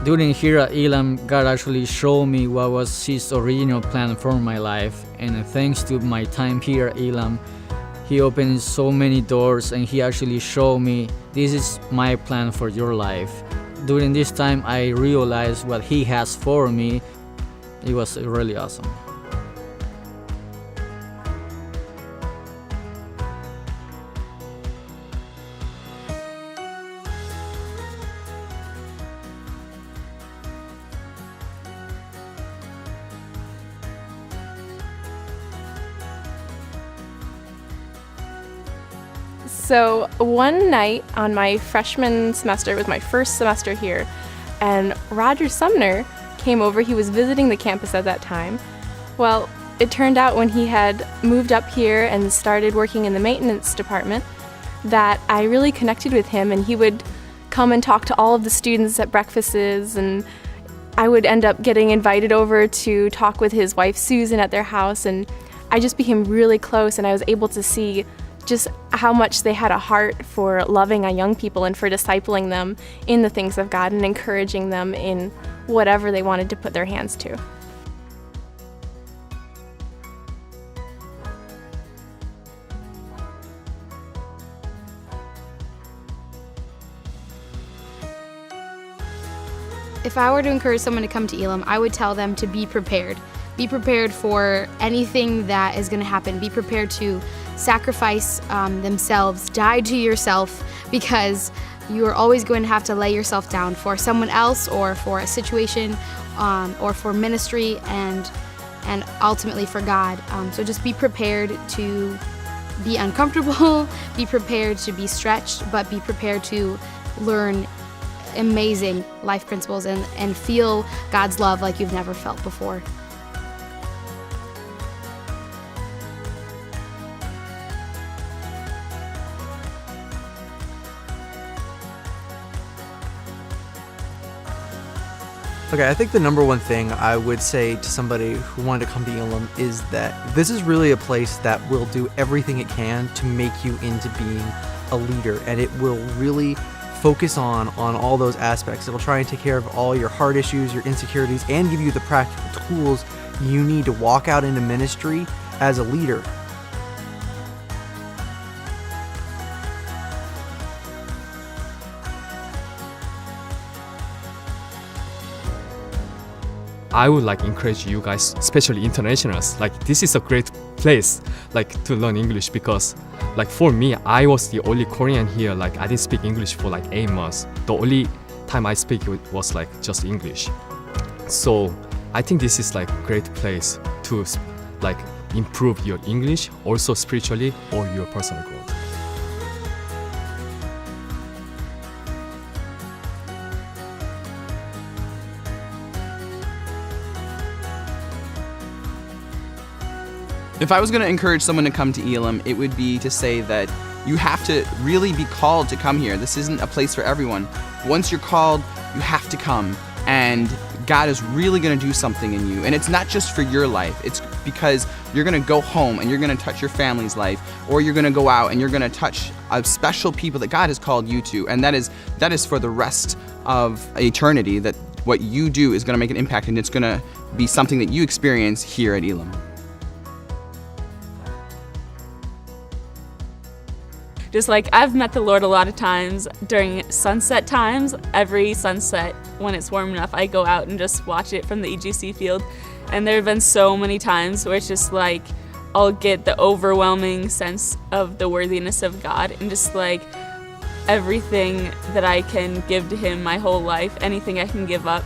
During here at Elam, God actually showed me what was His original plan for my life, and thanks to my time here at Elam, He opened so many doors and He actually showed me this is my plan for your life. During this time, I realized what He has for me. It was really awesome. So one night on my freshman semester, it was my first semester here, and Roger Sumner came over. He was visiting the campus at that time. Well, it turned out when he had moved up here and started working in the maintenance department that I really connected with him, and he would come and talk to all of the students at breakfasts, and I would end up getting invited over to talk with his wife Susan at their house, and I just became really close, and I was able to see just how much they had a heart for loving on young people and for discipling them in the things of God and encouraging them in whatever they wanted to put their hands to. If I were to encourage someone to come to Elam, I would tell them to be prepared. Be prepared for anything that is going to happen. Be prepared to sacrifice themselves, die to yourself, because you are always going to have to lay yourself down for someone else or for a situation or for ministry and ultimately for God. So just be prepared to be uncomfortable, be prepared to be stretched, but be prepared to learn amazing life principles and feel God's love like you've never felt before. Okay, I think the number one thing I would say to somebody who wanted to come to Elam is that this is really a place that will do everything it can to make you into being a leader, and it will really focus on all those aspects. It'll try and take care of all your heart issues, your insecurities, and give you the practical tools you need to walk out into ministry as a leader. I would encourage you guys, especially internationals, this is a great place to learn English, because for me, I was the only Korean here. I didn't speak English for 8 months. The only time I speak was just English. So I think this is great place to improve your English, also spiritually, or your personal growth. If I was going to encourage someone to come to Elam, it would be to say that you have to really be called to come here. This isn't a place for everyone. Once you're called, you have to come, and God is really going to do something in you. And it's not just for your life. It's because you're going to go home and you're going to touch your family's life, or you're going to go out and you're going to touch special people that God has called you to. And that is for the rest of eternity, that what you do is going to make an impact, and it's going to be something that you experience here at Elam. Just I've met the Lord a lot of times during sunset times. Every sunset, when it's warm enough, I go out and just watch it from the EGC field. And there have been so many times where it's just I'll get the overwhelming sense of the worthiness of God, and just everything that I can give to Him my whole life, anything I can give up,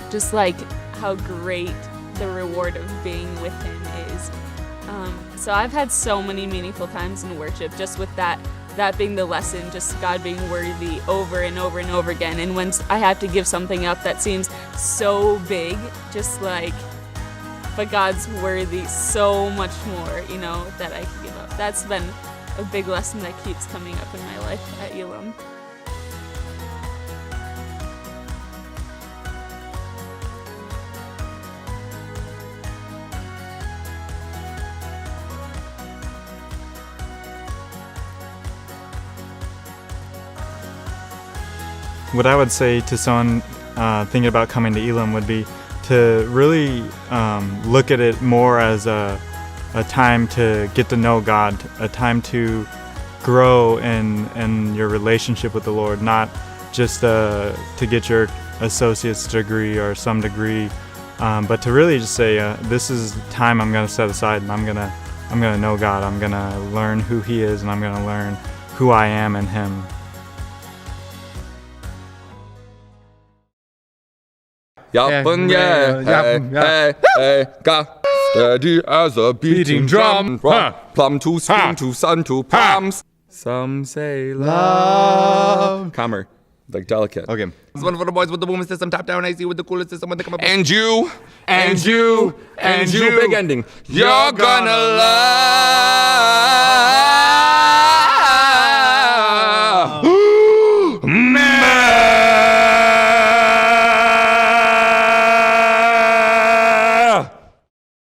just how great the reward of being with Him is. So I've had so many meaningful times in worship, just with that being the lesson, just God being worthy over and over and over again. And when I have to give something up that seems so big, just but God's worthy so much more, that I can give up. That's been a big lesson that keeps coming up in my life at Elam. What I would say to someone thinking about coming to Elam would be to really look at it more as a time to get to know God, a time to grow in your relationship with the Lord, not just to get your associate's degree or some degree, but to really just say, this is time I'm going to set aside, and I'm gonna know God. I'm gonna learn who He is, and I'm gonna learn who I am in Him. Steady as a beating drum, plum to spoon to sun to palms. Some say love. Calmer, like delicate. Okay. This one for the boys with the booming system, top down AC with the coolest system when they come up. And you, big ending. You're gonna love.